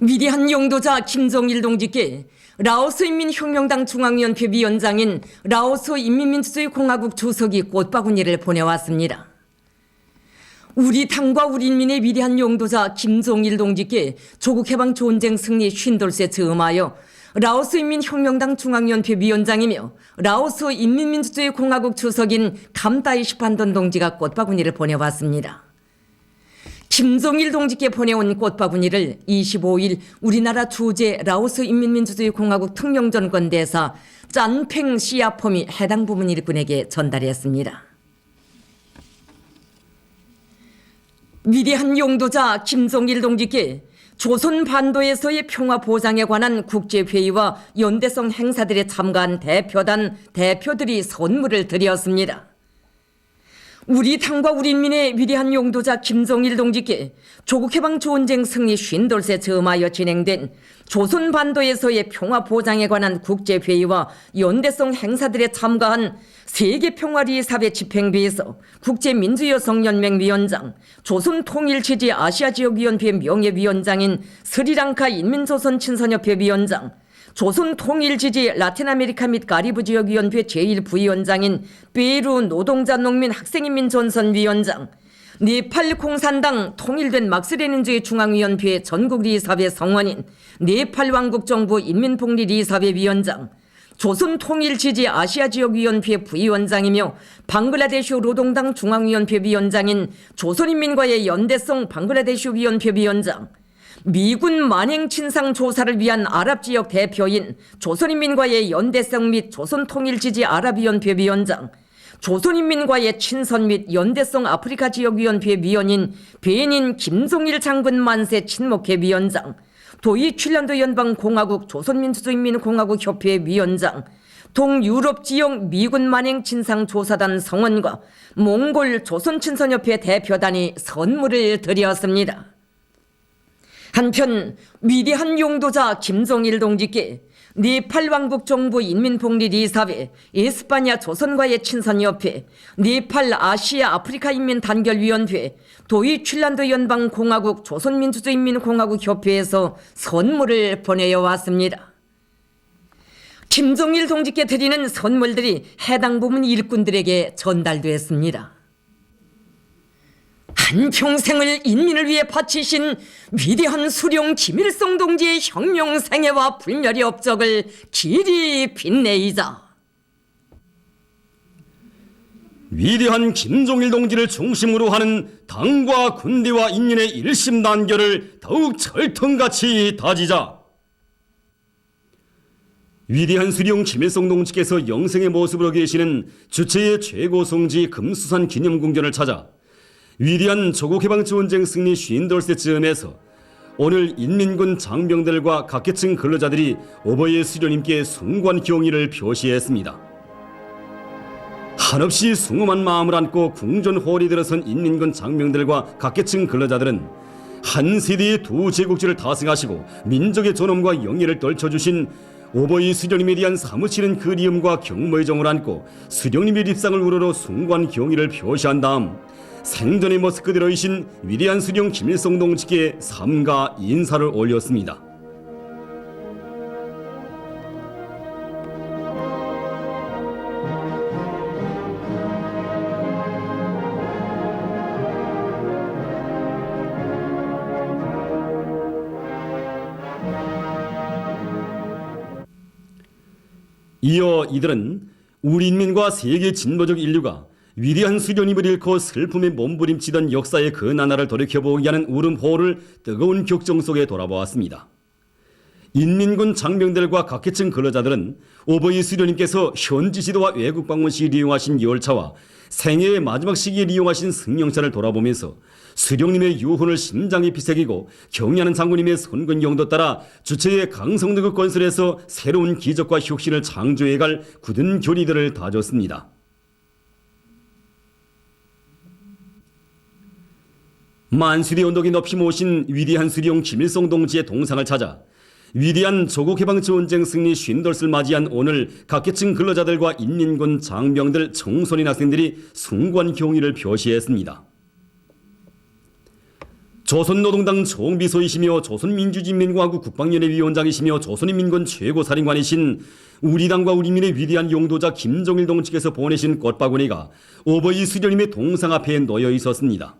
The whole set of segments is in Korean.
위대한 용도자 김정일 동지께 라오스 인민혁명당 중앙위원회 위원장인 라오스 인민민주주의 공화국 주석이 꽃바구니를 보내왔습니다. 우리 당과 우리 인민의 위대한 용도자 김정일 동지께 조국해방 전쟁 승리 50돌세 즈음하여 라오스 인민혁명당 중앙위원회 위원장이며 라오스 인민민주주의 공화국 주석인 감다이 시판돈 동지가 꽃바구니를 보내왔습니다. 김정일 동지께 보내온 꽃바구니를 25일 우리나라 주재 라오스 인민민주주의 공화국 특명전권 대사 짠팽 시아폼이 해당 부문 일꾼에게 전달했습니다. 위대한 용도자 김정일 동지께 조선 반도에서의 평화 보장에 관한 국제회의와 연대성 행사들에 참가한 대표들이 선물을 드렸습니다. 우리 당과 우리 인민의 위대한 용도자 김정일 동지께 조국해방 전쟁 승리 50돌세 즈음하여 진행된 조선 반도에서의 평화 보장에 관한 국제회의와 연대성 행사들에 참가한 세계평화리사회 집행부에서 국제민주여성연맹 위원장, 조선통일지지 아시아지역위원회 명예위원장인 스리랑카 인민조선 친선협회 위원장, 조선통일지지 라틴아메리카 및 카리브 지역위원회 제1부위원장인 페루 노동자 농민 학생인민전선위원장, 네팔 공산당 통일된 막스레닌주의 중앙위원회 전국리사회 성원인, 네팔 왕국정부 인민복리리사회 위원장, 조선통일지지 아시아지역위원회 부위원장이며 방글라데시 노동당 중앙위원회 위원장인 조선인민과의 연대성 방글라데시 위원회 위원장, 미군 만행 친상 조사를 위한 아랍지역 대표인 조선인민과의 연대성 및 조선통일지지 아랍위원회 위원장, 조선인민과의 친선 및 연대성 아프리카 지역위원회 위원인 베닌 김종일 장군 만세 친목회 위원장, 도이출란드 연방공화국 조선민주주의인민공화국 협회 위원장, 동유럽 지역 미군 만행 친상 조사단 성원과 몽골 조선친선협회 대표단이 선물을 드렸습니다. 한편 위대한 용도자 김정일 동지께 네팔 왕국 정부 인민복리리사회, 에스파냐 조선과의 친선협회, 네팔 아시아 아프리카 인민단결위원회, 도이출란드 연방공화국 조선민주주의인민공화국 협회에서 선물을 보내어 왔습니다. 김정일 동지께 드리는 선물들이 해당 부문 일꾼들에게 전달됐습니다. 한평생을 인민을 위해 바치신 위대한 수령 김일성 동지의 혁명생애와 불멸의 업적을 길이 빛내이자 위대한 김정일 동지를 중심으로 하는 당과 군대와 인민의 일심단결을 더욱 철통같이 다지자. 위대한 수령 김일성 동지께서 영생의 모습으로 계시는 주체의 최고 성지 금수산 기념궁전을 찾아 위대한 조국해방전쟁 승리 50돌세쯤에서 오늘 인민군 장병들과 각계층 근로자들이 오버의 수련님께 숭고한 경의를 표시했습니다. 한없이 숭엄한 마음을 안고 궁전홀에 들어선 인민군 장병들과 각계층 근로자들은 한 세대의 두 제국지를 다스하시고 민족의 존엄과 영예를 떨쳐주신 오버이 수령님에 대한 사무치는 그리움과 경모의 정을 안고 수령님의 립상을 우러러 숭고한 경의를 표시한 다음 생전의 모습 그대로이신 위대한 수령 김일성 동지께 삼가 인사를 올렸습니다. 이어 이들은 우리 인민과 세계 진보적 인류가 위대한 수련임을 잃고 슬픔에 몸부림치던 역사의 그 나날을 돌이켜보게 하는 울음호를 뜨거운 격정 속에 돌아보았습니다. 인민군 장병들과 각계층 근로자들은 오버이 수련님께서 현지 지도와 외국 방문 시 이용하신 열차와 생애의 마지막 시기에 이용하신 승용차를 돌아보면서 수령님의 유혼을 심장이 피새기고 경의하는 장군님의 선근 영도 따라 주체의 강성노국 건설에서 새로운 기적과 혁신을 창조해갈 굳은 결의들을 다졌습니다. 만수리 언덕이 높이 모신 위대한 수령 김일성 동지의 동상을 찾아 위대한 조국해방전쟁 승리 50돌을 맞이한 오늘 각계층 근로자들과 인민군 장병들, 청소년 학생들이 숭고한 경의를 표시했습니다. 조선노동당 총비서이시며 조선민주진민공화국 국방연회 위원장이시며 조선인민군 최고사령관이신 우리 당과 우리민의 위대한 용도자 김정일 동지께서 보내신 꽃바구니가 오버이 수련님의 동상 앞에 놓여 있었습니다.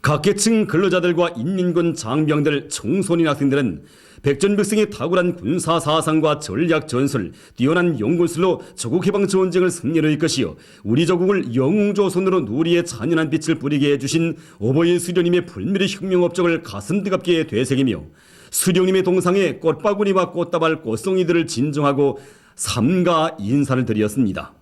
각 계층 근로자들과 인민군 장병들, 청소년 학생들은 백전백승의 탁월한 군사 사상과 전략 전술, 뛰어난 연구술로 조국 해방 전쟁을 승리로 이끄시어 우리 조국을 영웅조선으로 누리의 찬연한 빛을 뿌리게 해주신 오버이 수련님의 불멸의 혁명 업적을 가슴 뜨겁게 되새기며 수령님의 동상에 꽃바구니와 꽃다발, 꽃송이들을 진정하고 삼가 인사를 드렸습니다.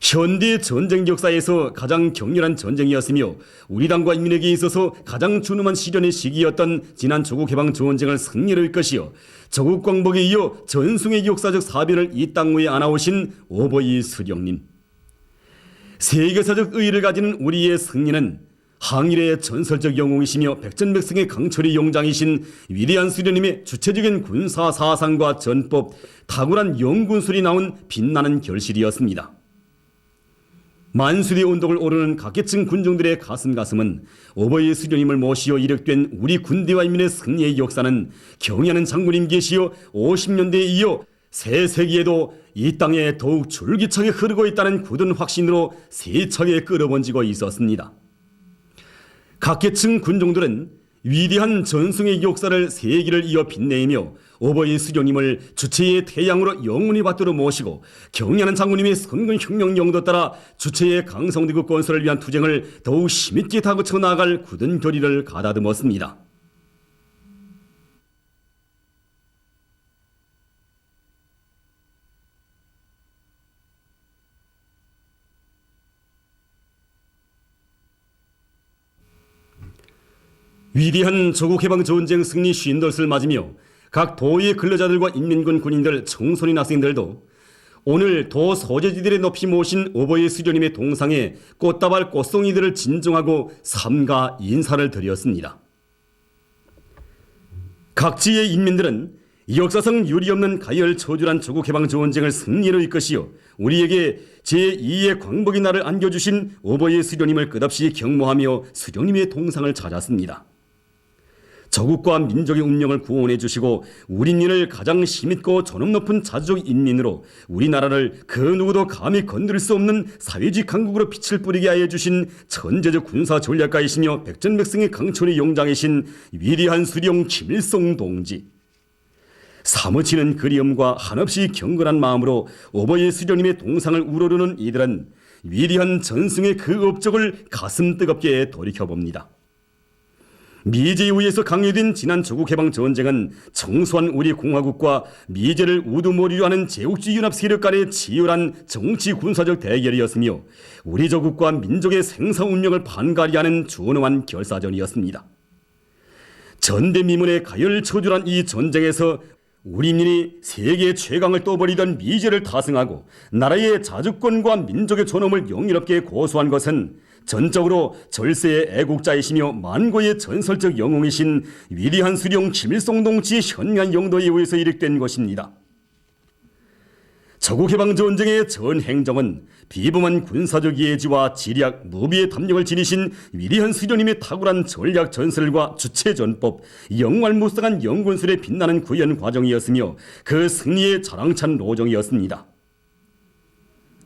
현대 전쟁 역사에서 가장 격렬한 전쟁이었으며 우리 당과 인민에게 있어서 가장 준엄한 시련의 시기였던 지난 조국 해방 전쟁을 승리로 이끄시어 조국 광복에 이어 전승의 역사적 사변을 이 땅 위에 안아오신 오버이 수령님. 세계사적 의의를 가지는 우리의 승리는 항일의 전설적 영웅이시며 백전백승의 강철의 용장이신 위대한 수련님의 주체적인 군사 사상과 전법, 탁월한 영군술이 나온 빛나는 결실이었습니다. 만수리의 언덕을 오르는 각계층 군중들의 가슴은 오버이 수련님을 모시어 이력된 우리 군대와 인민의 승리의 역사는 경의하는 장군님 계시어 50년대에 이어 새 세기에도 이 땅에 더욱 줄기차게 흐르고 있다는 굳은 확신으로 세차게 끌어번지고 있었습니다. 각계층 군중들은 위대한 전승의 역사를 세기를 이어 빛내며 오버이 수령님을 주체의 태양으로 영원히 받들어 모시고 경의하는 장군님의 선근 혁명 영도 따라 주체의 강성대국 건설을 위한 투쟁을 더욱 힘있게 다그쳐 나아갈 굳은 결의를 가다듬었습니다. 위대한 조국 해방 전쟁 승리 50을 맞으며 각 도의 근로자들과 인민군 군인들, 청소년 학생들도 오늘 도 소재지들의 높이 모신 오버이 수련님의 동상에 꽃다발, 꽃송이들을 진정하고 삼가 인사를 드렸습니다. 각지의 인민들은 역사상 유리없는 가열처절한 조국 해방 전쟁을 승리로 이끄시어 우리에게 제2의 광복의 날을 안겨주신 오버이 수련님을 끝없이 경모하며 수련님의 동상을 찾았습니다. 조국과 민족의 운명을 구원해 주시고 우리민을 가장 힘있고 존엄 높은 자주적 인민으로 우리나라를 그 누구도 감히 건드릴 수 없는 사회주의 강국으로 빛을 뿌리게 하여 주신 천재적 군사 전략가이시며 백전백승의 강철의 용장이신 위대한 수령 김일성 동지. 사무치는 그리움과 한없이 경건한 마음으로 오버이 수령님의 동상을 우러르는 이들은 위대한 전승의 그 업적을 가슴 뜨겁게 돌이켜봅니다. 미제 이후에서 강요된 지난 조국 해방 전쟁은 청소한 우리 공화국과 미제를 우두머리로 하는 제국주의 연합 세력 간의 치열한 정치 군사적 대결이었으며 우리 조국과 민족의 생사 운명을 반갈이 하는 준엄한 결사전이었습니다. 전대미문의 가열처절한 이 전쟁에서 우리민이 세계 최강을 떠버리던 미제를 타승하고 나라의 자주권과 민족의 존엄을 영예롭게 고수한 것은 전적으로 절세의 애국자이시며 만고의 전설적 영웅이신 위대한 수령 김일성 동지의 현명한 영도에 의해서 이룩된 것입니다. 조국 해방 전쟁의 전 행정은 비범한 군사적 예지와 지략, 무비의 탐욕을 지니신 위대한 수령님의 탁월한 전략 전술과 주체 전법, 영활무쌍한 영군술에 빛나는 구현 과정이었으며 그 승리의 자랑찬 로정이었습니다.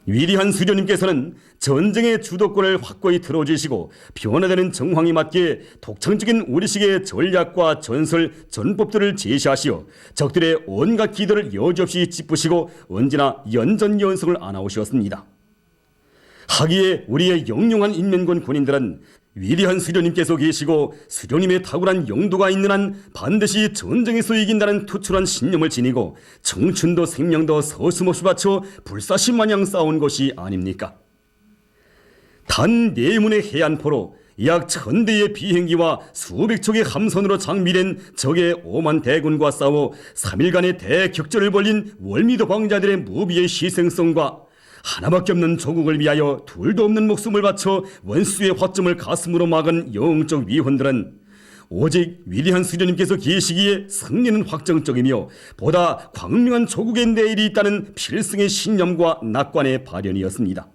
위대한 수련님께서는 전쟁의 주도권을 확고히 틀어주시고 변화되는 정황에 맞게 독창적인 우리식의 전략과 전설, 전법들을 제시하시어 적들의 온갖 기도를 여지없이 찌푸시고 언제나 연전연승을 안아오셨습니다. 하기에 우리의 영용한 인민군 군인들은 위대한 수련님께서 계시고 수련님의 탁월한 영도가 있는 한 반드시 전쟁에서 이긴다는 투철한 신념을 지니고 청춘도 생명도 서슴없이 바쳐 불사시 마냥 싸운 것이 아닙니까? 단 4문의 해안포로 약 1000대의 비행기와 수백 척의 함선으로 장비된 적의 오만 대군과 싸워 3일간의 대격전을 벌린 월미도 방자들의 무비의 희생성과 하나밖에 없는 조국을 위하여 둘도 없는 목숨을 바쳐 원수의 화점을 가슴으로 막은 영적 위헌들은 오직 위대한 수련님께서 계시기에 승리는 확정적이며 보다 광명한 조국의 내일이 있다는 필승의 신념과 낙관의 발현이었습니다.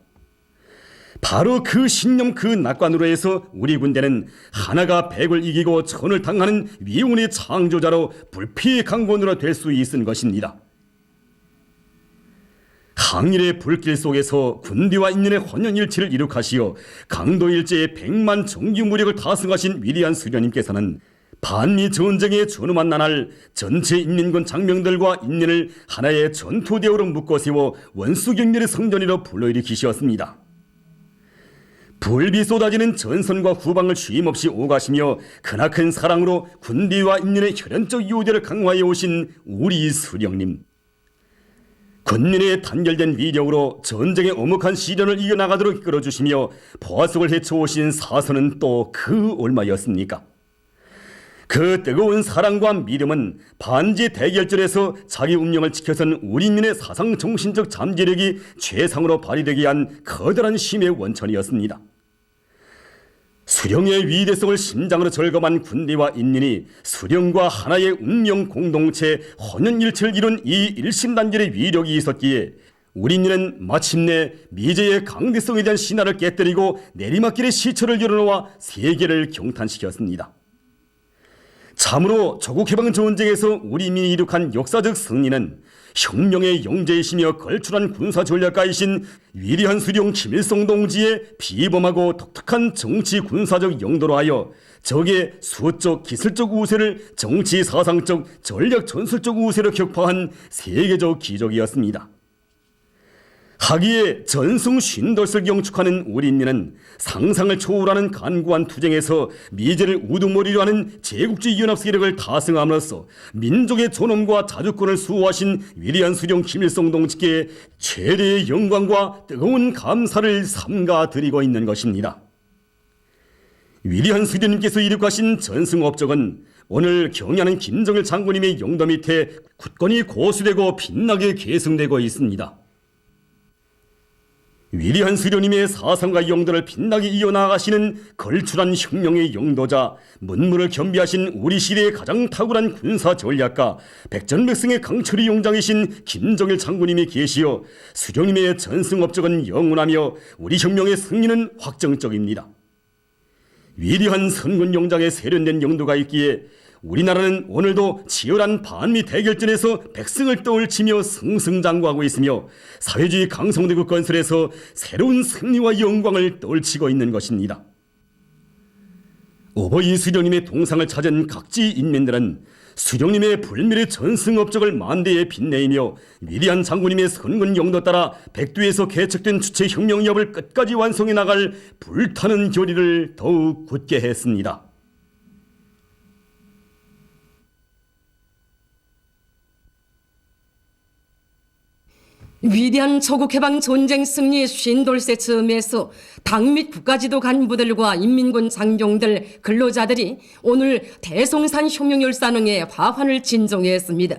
바로 그 신념 그 낙관으로 해서 우리 군대는 하나가 백을 이기고 천을 당하는 위운의 창조자로 불피의 강군으로 될 수 있은 것입니다. 항일의 불길 속에서 군대와 인민의 혼연일치를 이룩하시어 강도일제의 100만 정규 무력을 다승하신 위대한 수령님께서는 반미 전쟁에 전후만 나날 전체 인민군 장병들과 인민을 하나의 전투대우로 묶어 세워 원수경멸의 성전이로 불러일으키셨습니다. 불비 쏟아지는 전선과 후방을 쉼없이 오가시며 크나큰 사랑으로 군대와 인민의 혈연적 유대를 강화해 오신 우리 수령님. 군민의 단결된 위력으로 전쟁의 엄혹한 시련을 이겨나가도록 이끌어주시며 보아속을 헤쳐오신 사선은 또 그 얼마였습니까? 그 뜨거운 사랑과 믿음은 반지 대결전에서 자기 운명을 지켜선 우리 인민의 사상 정신적 잠재력이 최상으로 발휘되게 위한 커다란 힘의 원천이었습니다. 수령의 위대성을 심장으로 절감한 군대와 인민이 수령과 하나의 운명 공동체 혼연일체를 이룬 이 일심단결의 위력이 있었기에 우리 인민은 마침내 미제의 강대성에 대한 신화를 깨뜨리고 내리막길의 시초를 열어놓아 세계를 경탄시켰습니다. 참으로 조국해방 전쟁에서 우리 인민이 이룩한 역사적 승리는 혁명의 영재이시며 걸출한 군사 전략가이신 위대한 수령 김일성 동지의 비범하고 독특한 정치 군사적 용도로 하여 적의 수적 기술적 우세를 정치 사상적 전략 전술적 우세로 격파한 세계적 기적이었습니다. 하기에 전승 쉰돌을 경축하는 우리 인민은 상상을 초월하는 간구한 투쟁에서 미제를 우두머리로 하는 제국주의 연합 세력을 다승함으로써 민족의 존엄과 자주권을 수호하신 위대한 수령 김일성 동지께 최대의 영광과 뜨거운 감사를 삼가드리고 있는 것입니다. 위대한 수령님께서 이룩하신 전승 업적은 오늘 경의하는 김정일 장군님의 용도 밑에 굳건히 고수되고 빛나게 계승되고 있습니다. 위대한 수령님의 사상과 용도를 빛나게 이어나가시는 걸출한 혁명의 용도자, 문물을 겸비하신 우리 시대의 가장 탁월한 군사 전략가, 백전백승의 강철의 용장이신 김정일 장군님이 계시어 수령님의 전승 업적은 영원하며 우리 혁명의 승리는 확정적입니다. 위대한 선군 용장에 세련된 용도가 있기에 우리나라는 오늘도 치열한 반미 대결전에서 백승을 떠올치며 승승장구하고 있으며 사회주의 강성대국 건설에서 새로운 승리와 영광을 떠올치고 있는 것입니다. 오버이 수령님의 동상을 찾은 각지 인민들은 수령님의 불멸의 전승 업적을 만대에 빛내이며 위대한 장군님의 선군 용도 따라 백두에서 개척된 주체 혁명협을 끝까지 완성해 나갈 불타는 결의를 더욱 굳게 했습니다. 위대한 조국해방 전쟁 승리 쉰돌세 즈음에서 당 및 국가지도 간부들과 인민군 장병들, 근로자들이 오늘 대송산 혁명열사능에 화환을 진정했습니다.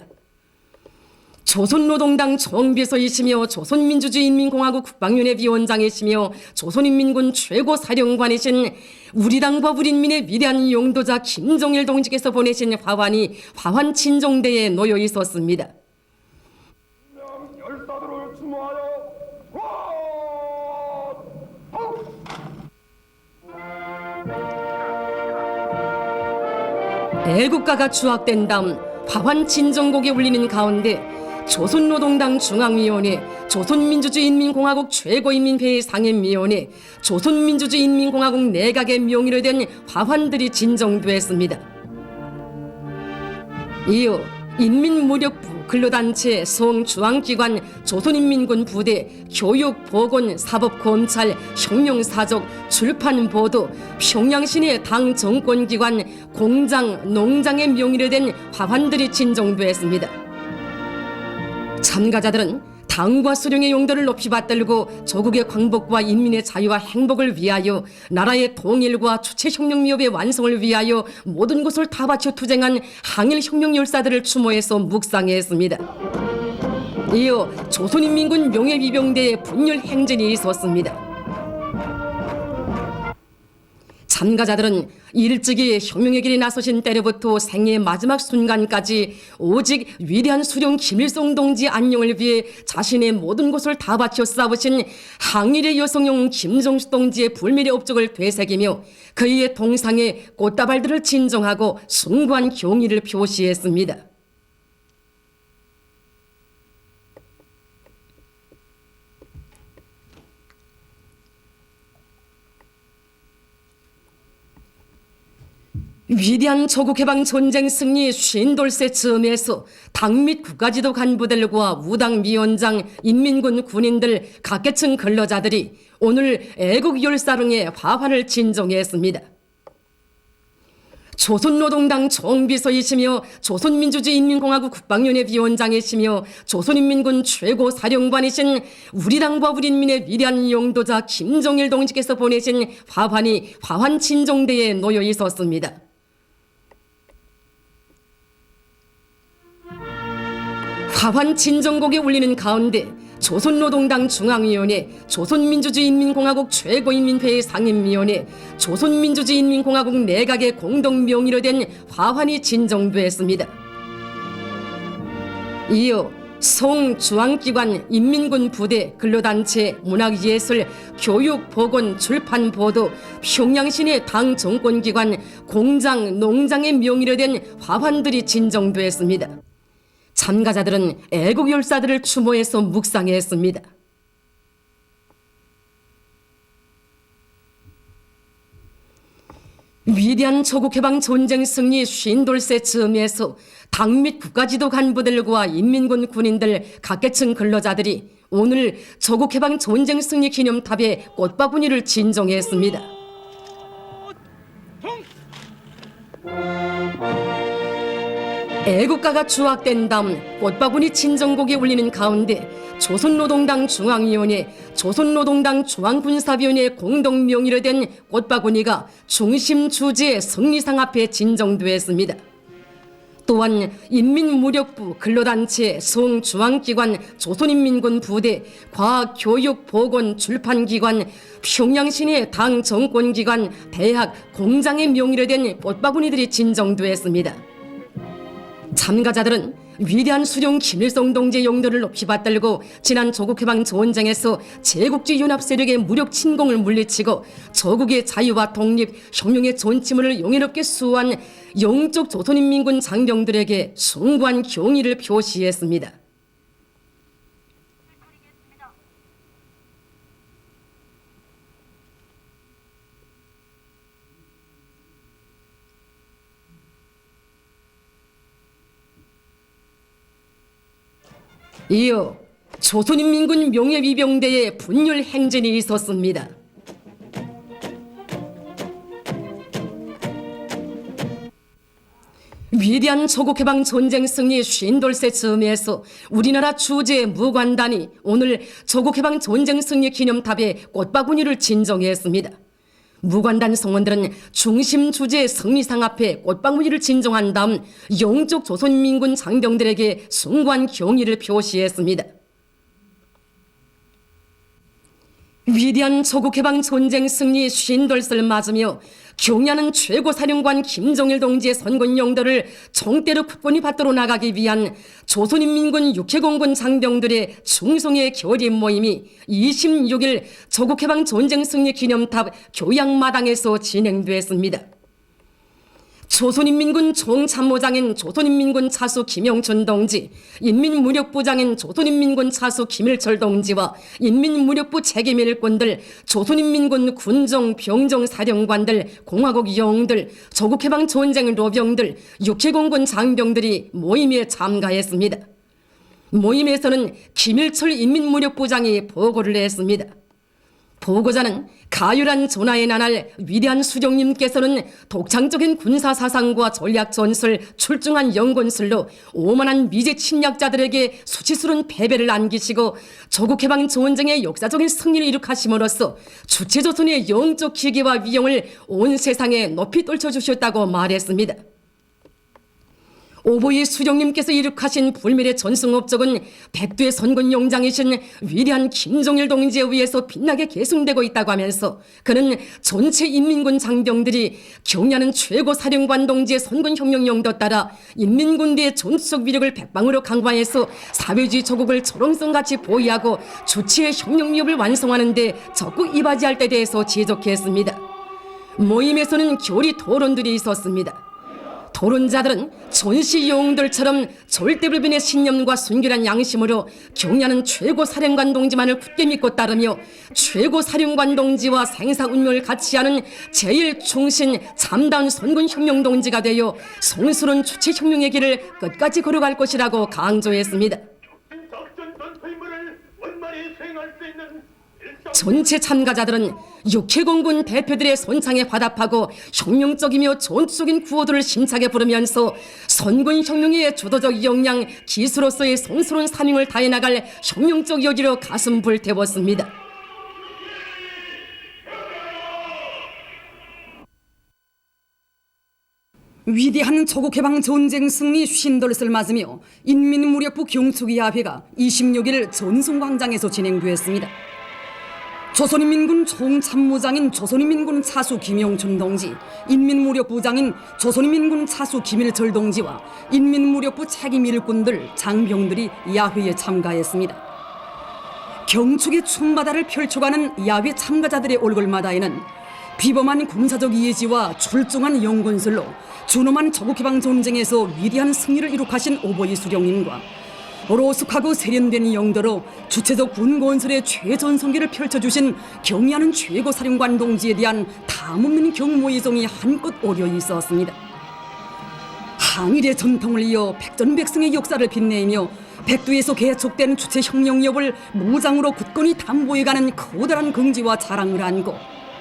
조선노동당 정비서이시며 조선민주주의인민공화국 국방위원회 위원장이시며 조선인민군 최고 사령관이신 우리 당과 우리 인민의 위대한 용도자 김정일 동지께서 보내신 화환이 화환 진정대에 놓여 있었습니다. 열사들을 추모하여 애국가가 추악된 다음 화환 진정곡이 울리는 가운데 조선노동당 중앙위원회, 조선민주주의인민공화국 최고인민회의 상임위원회, 조선민주주의인민공화국 내각의 명의로 된 화환들이 진정됐습니다. 이어 인민무력부, 근로단체, 성중앙기관, 조선인민군 부대, 교육, 보건, 사법, 검찰, 혁명사적, 출판, 보도, 평양시내 당 정권기관, 공장, 농장의 명의로 된 화환들이 진정됐습니다. 참가자들은 당과 수령의 용도를 높이 받들고 조국의 광복과 인민의 자유와 행복을 위하여 나라의 통일과 주체혁명미업의 완성을 위하여 모든 것을 다 바쳐 투쟁한 항일혁명 열사들을 추모해서 묵상했습니다. 이어 조선인민군 명예위병대의 분열 행진이 있었습니다. 참가자들은 일찍이 혁명의 길에 나서신 때로부터 생애의 마지막 순간까지 오직 위대한 수령 김일성 동지 안녕을 위해 자신의 모든 것을 다 바쳐 싸우신 항일의 여성용 김정수 동지의 불멸의 업적을 되새기며 그의 동상에 꽃다발들을 진정하고 숭고한 경의를 표시했습니다. 위대한 조국해방 전쟁 승리 50돌세 즈음에서 당 및 국가지도 간부들과 우당위원장, 인민군 군인들, 각계층 근로자들이 오늘 애국열사릉의 화환을 진정했습니다. 조선노동당 총비서이시며 조선민주주의인민공화국 국방위원회 위원장이시며 조선인민군 최고 사령관이신 우리 당과 우리 인민의 위대한 용도자 김정일 동지께서 보내신 화환이 화환 진정대에 놓여 있었습니다. 화환 진정곡에 울리는 가운데 조선노동당 중앙위원회, 조선민주주의인민공화국 최고인민회의 상임위원회, 조선민주주의인민공화국 내각의 공동명의로 된 화환이 진정됐습니다. 이어 송, 중앙기관, 인민군 부대, 근로단체, 문학예술, 교육, 보건, 출판, 보도, 평양시내 당 정권기관, 공장, 농장의 명의로 된 화환들이 진정됐습니다. 참가자들은 애국열사들을 추모해서 묵상했습니다. 위대한 조국해방 전쟁 승리 50돌세 즈음에서 당 및 국가지도 간부들과 인민군 군인들, 각계층 근로자들이 오늘 조국해방 전쟁 승리 기념탑에 꽃바구니를 진정했습니다. 애국가가 추악된 다음 꽃바구니 진정곡이 울리는 가운데 조선노동당 중앙위원회, 조선노동당 중앙군사위원회 공동명의로 된 꽃바구니가 중심 주제 승리상 앞에 진정됐습니다. 또한 인민무력부, 근로단체, 성중앙기관, 조선인민군 부대, 과학, 교육, 보건, 출판기관, 평양시내 당 정권기관, 대학, 공장의 명의로 된 꽃바구니들이 진정됐습니다. 참가자들은 위대한 수령 김일성 동지의 용도를 높이 받들고 지난 조국해방 전쟁에서 제국주의 연합 세력의 무력 침공을 물리치고 조국의 자유와 독립, 혁명의 존치물을 용해롭게 수호한 영적 조선인민군 장병들에게 숭고한 경의를 표시했습니다. 이어 조선인민군 명예위병대의 분열 행진이 있었습니다. 위대한 조국해방 전쟁 승리 50돌세 즈음에서 우리나라 주재 무관단이 오늘 조국해방 전쟁 승리 기념탑에 꽃바구니를 진정했습니다. 무관단 성원들은 중심 주제 승리상 앞에 꽃바구니를 진정한 다음 영적 조선민군 장병들에게 숭고한 경의를 표시했습니다. 위대한 조국해방 전쟁 승리 50돌세를 맞으며 경의하는 최고사령관 김정일 동지의 선군 용도를 정대로 굳건히 받들어 나가기 위한 조선인민군 육해공군 장병들의 충성의 결의 모임이 26일 조국해방 전쟁 승리 기념탑 교양마당에서 진행됐습니다. 조선인민군 총참모장인 조선인민군 차수 김영춘 동지, 인민무력부장인 조선인민군 차수 김일철 동지와 인민무력부 책임일꾼들, 조선인민군 군정, 병정 사령관들, 공화국 영웅들, 조국해방 전쟁 로병들, 육해공군 장병들이 모임에 참가했습니다. 모임에서는 김일철 인민무력부장이 보고를 했습니다. 보고자는 가열한 전하의 나날 위대한 수령님께서는 독창적인 군사사상과 전략전술, 출중한 연군술로 오만한 미제 침략자들에게 수치스러운 패배를 안기시고 조국해방 전쟁의 역사적인 승리를 이룩하심으로써 주체조선의 영적 기계와 위용을 온 세상에 높이 떨쳐주셨다고 말했습니다. 오보이 수령님께서 이룩하신 불멸의 전승업적은 백두의 선군 용장이신 위대한 김종일 동지에 의해서 빛나게 계승되고 있다고 하면서 그는 전체 인민군 장병들이 경야는 최고 사령관 동지의 선군 혁명 용도 따라 인민군대의 전투적 위력을 백방으로 강화해서 사회주의 조국을 조롱성같이 보위하고 주치의 혁명 위협을 완성하는 데 적극 이바지할 때 대해서 지적했습니다. 모임에서는 교리 토론들이 있었습니다. 토론자들은 전시 영웅들처럼 절대불변의 신념과 순결한 양심으로 경야는 최고 사령관 동지만을 굳게 믿고 따르며 최고 사령관 동지와 생사 운명을 같이 하는 제일 충신 참다운 선군 혁명 동지가 되어 성스러운 주체 혁명의 길을 끝까지 걸어갈 것이라고 강조했습니다. 전체 참가자들은 육해공군 대표들의 선창에 화답하고 혁명적이며 전투적인 구호들을 심차게 부르면서 선군 혁명의 주도적 역량, 기수로서의 성스러운 사명을 다해 나갈 혁명적 여지로 가슴 불태웠습니다. 위대한 조국해방 전쟁 승리 쉰돌을 맞으며 인민무력부 경축이야회가 26일 전송광장에서 진행되었습니다. 조선인민군 총참모장인 조선인민군 차수 김용춘 동지, 인민무력부장인 조선인민군 차수 김일철 동지와 인민무력부 책임 일꾼들, 장병들이 야회에 참가했습니다. 경축의 춤바다를 펼쳐가는 야회 참가자들의 얼굴마다에는 비범한 군사적 예지와 출중한 영군술로 준엄한 조국해방 전쟁에서 위대한 승리를 이룩하신 오보이 수령님과 로숙하고 세련된 영도로 주체적 군건설의 최전성기를 펼쳐주신 경의하는 최고사령관 동지에 대한 담없는 경모의정이 한껏 오려 있었습니다. 항일의 전통을 이어 백전백승의 역사를 빛내며 백두에서 개척된 주체혁명력을 무장으로 굳건히 담보해가는 커다란 긍지와 자랑을 안고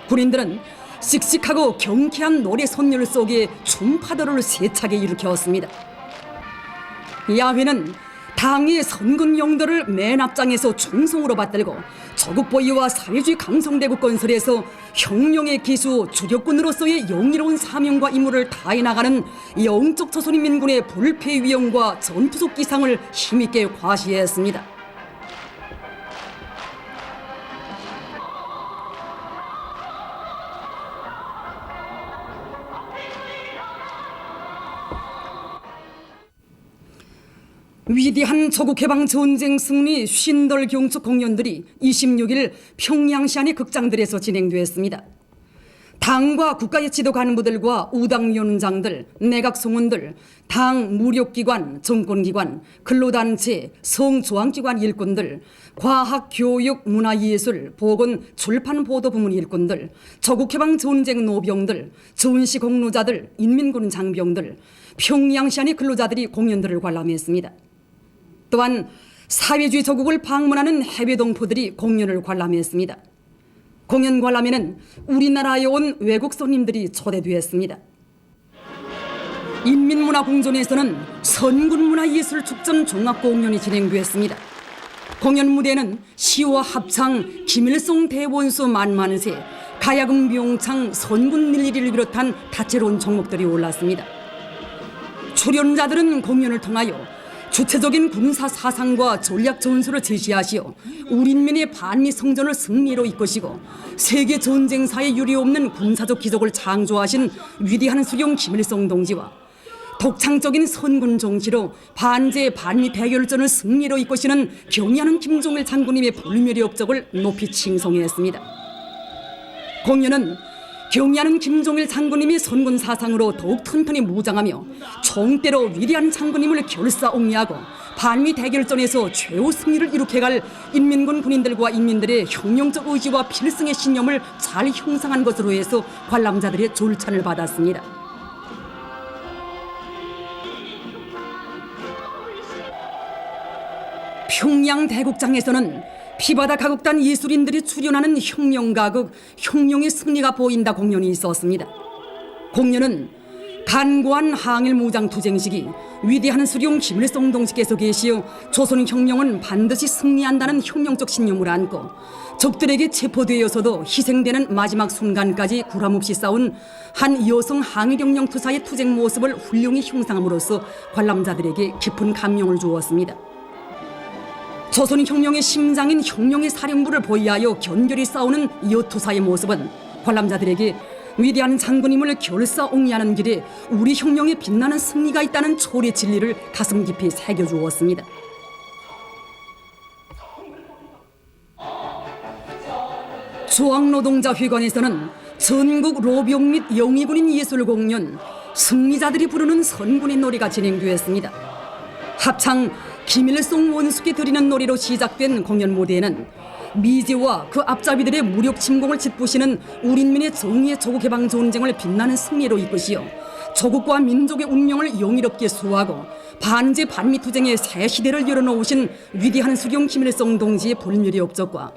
군인들은 씩씩하고 경쾌한 노래 선율 속에 춤파도를 세차게 일으켰습니다. 야회는 당의 선군 영도를 맨 앞장에서 총성으로 받들고 조국보위와 사회주의 강성대국 건설에서 혁명의 기수 주력군으로서의 영예로운 사명과 임무를 다해 나가는 영적 조선인민군의 불패 위엄과 전투적 기상을 힘있게 과시했습니다. 위대한 조국해방 전쟁 승리 쉰돌 경축 공연들이 26일 평양시안의 극장들에서 진행되었습니다. 당과 국가의 지도 간부들과 우당위원장들, 내각송원들, 당 무력기관, 정권기관, 근로단체, 성조항기관 일꾼들, 과학, 교육, 문화예술, 보건, 출판, 보도부문 일꾼들, 조국해방 전쟁 노병들, 전시 공로자들, 인민군 장병들, 평양시안의 근로자들이 공연들을 관람했습니다. 또한 사회주의 조국을 방문하는 해외 동포들이 공연을 관람했습니다. 공연 관람에는 우리나라에 온 외국 손님들이 초대되었습니다. 인민문화공존에서는 선군문화예술축전 종합공연이 진행되었습니다. 공연 무대는 시와 합창, 김일성 대원수 만만세, 가야금 병창, 선군 일일이를 비롯한 다채로운 종목들이 올랐습니다. 출연자들은 공연을 통하여 주체적인 군사 사상과 전략 전술을 제시하시어 우리 인민의 반미 성전을 승리로 이끄시고 세계 전쟁사에 유례없는 군사적 기적을 창조하신 위대한 수령 김일성 동지와 독창적인 선군 정치로 반제 반미 대결전을 승리로 이끄시는 경의하는 김종일 장군님의 불멸의 업적을 높이 칭송했습니다. 공연은 경의하는 김종일 장군님이 선군 사상으로 더욱 튼튼히 무장하며 총대로 위대한 장군님을 결사옹리하고 반미 대결전에서 최후 승리를 이룩해갈 인민군 군인들과 인민들의 혁명적 의지와 필승의 신념을 잘 형성한 것으로 해서 관람자들의 졸찬을 받았습니다. 평양 대국장에서는 피바다 가곡단 예술인들이 출연하는 혁명가극 혁명의 승리가 보인다 공연이 있었습니다. 공연은 간고한 항일 무장 투쟁 시기 위대한 수령 김일성 동지께서 계시어 조선혁명은 반드시 승리한다는 혁명적 신념을 안고 적들에게 체포되어서도 희생되는 마지막 순간까지 구람없이 싸운 한 여성 항일혁명 투사의 투쟁 모습을 훌륭히 형상함으로써 관람자들에게 깊은 감명을 주었습니다. 조선혁명의 심장인 혁명의 사령부를 보위하여 견결히 싸우는 여투사의 모습은 관람자들에게 위대한 장군임을 결사옹리하는 길에 우리 혁명에 빛나는 승리가 있다는 초래 진리를 가슴 깊이 새겨주었습니다. 조항노동자회관에서는 전국 로병 및 영희군인 예술공연 승리자들이 부르는 선군의 노래가 진행되었습니다. 합창 김일성 원수께 드리는 노래로 시작된 공연 무대에는 미제와 그 앞잡이들의 무력 침공을 짓부시는 우리인민의 정의의 조국해방 전쟁을 빛나는 승리로 이끄시어 조국과 민족의 운명을 영예롭게 수호하고 반제 반미 투쟁의 새 시대를 열어놓으신 위대한 수령 김일성 동지의 불멸의 업적과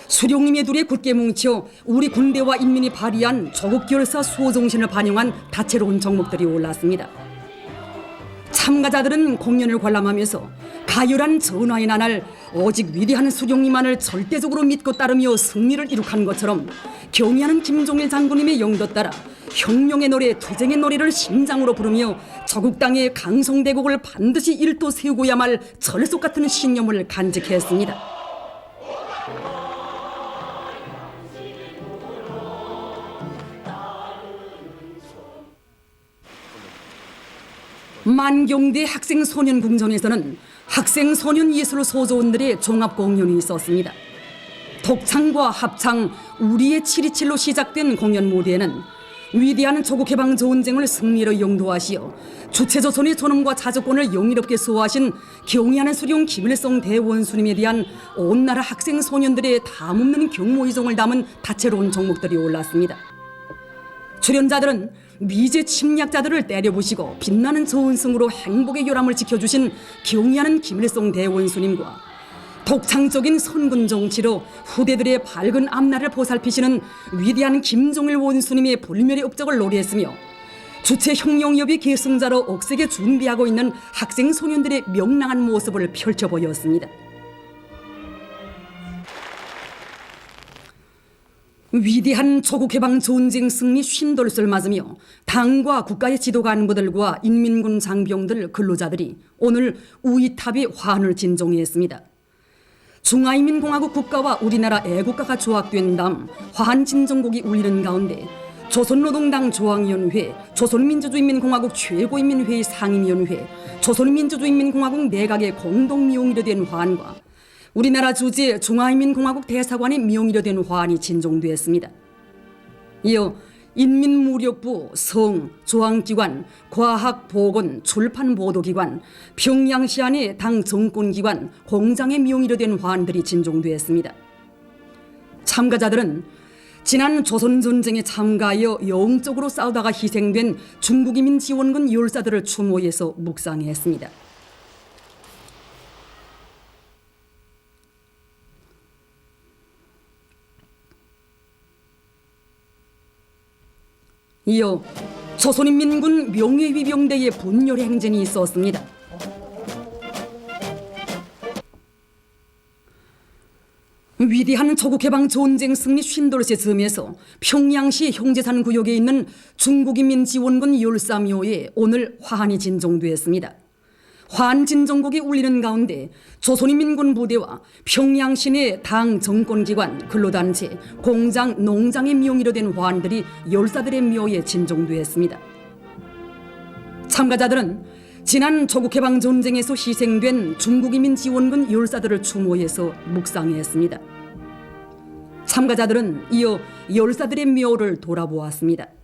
수령님의 둘에 굳게 뭉쳐 우리 군대와 인민이 발휘한 조국 결사 수호 정신을 반영한 다채로운 종목들이 올랐습니다. 참가자들은 공연을 관람하면서 가열한 전화의 나날 오직 위대한 수령님만을 절대적으로 믿고 따르며 승리를 이룩한 것처럼 경의하는 김종일 장군님의 영도 따라 혁명의 노래, 투쟁의 노래를 심장으로 부르며 조국 땅의 강성대국을 반드시 일도 세우고야 말 철속 같은 신념을 간직했습니다. 만경대 학생소년궁전에서는 학생소년예술소조원들의 종합공연이 있었습니다. 독창과 합창, 우리의 727로 시작된 공연 무대에는 위대한 조국해방 전쟁을 승리로 영도하시어 주체조선의 존엄과 자주권을 영예롭게 수호하신 경의하는 수령 김일성 대원수님에 대한 온 나라 학생소년들의 담없는 경모의정을 담은 다채로운 종목들이 올랐습니다. 출연자들은 미제 침략자들을 때려부시고 빛나는 저은승으로 행복의 요람을 지켜주신 경의하는 김일성 대원수님과 독창적인 선군 정치로 후대들의 밝은 앞날을 보살피시는 위대한 김종일 원수님의 불멸의 업적을 노래했으며 주체혁명협의 계승자로 억세게 준비하고 있는 학생 소년들의 명랑한 모습을 펼쳐 보였습니다. 위대한 조국해방 전쟁 승리 쉰돌을 맞으며 당과 국가의 지도 간부들과 인민군 장병들 근로자들이 오늘 우이탑에 화환을 진종했습니다. 중화인민공화국 국가와 우리나라 애국가가 조합된 다음 화환 진종곡이 울리는 가운데 조선노동당 중앙위원회, 조선민주주의인민공화국 최고인민회의 상임위원회, 조선민주주의인민공화국 내각의 공동미용이로 된 화환과 우리나라 주재 중화인민공화국 대사관의 미용이로 된 화환이 진종되었습니다. 이어 인민무력부, 성, 조항기관, 과학보건, 출판보도기관, 평양시안의 당 정권기관, 공장의 미용이로 된 화환들이 진종되었습니다. 참가자들은 지난 조선전쟁에 참가하여 영적으로 싸우다가 희생된 중국인민 지원군 열사들을 추모해서 묵상했습니다. 이어 조선인민군 명예위병대의 분열 행진이 있었습니다. 위대한 조국해방 전쟁 승리 쉰돌세 즈음에서 평양시 형제산 구역에 있는 중국인민지원군 열사묘에 오늘 화환이 진종되었습니다. 화환 진종곡이 울리는 가운데 조선인민군 부대와 평양시 내 당 정권기관, 근로단체, 공장, 농장의 미용이로 된 화환들이 열사들의 묘에 진종되었습니다. 참가자들은 지난 조국해방 전쟁에서 희생된 중국인민 지원군 열사들을 추모해서 묵상했습니다. 참가자들은 이어 열사들의 묘를 돌아보았습니다.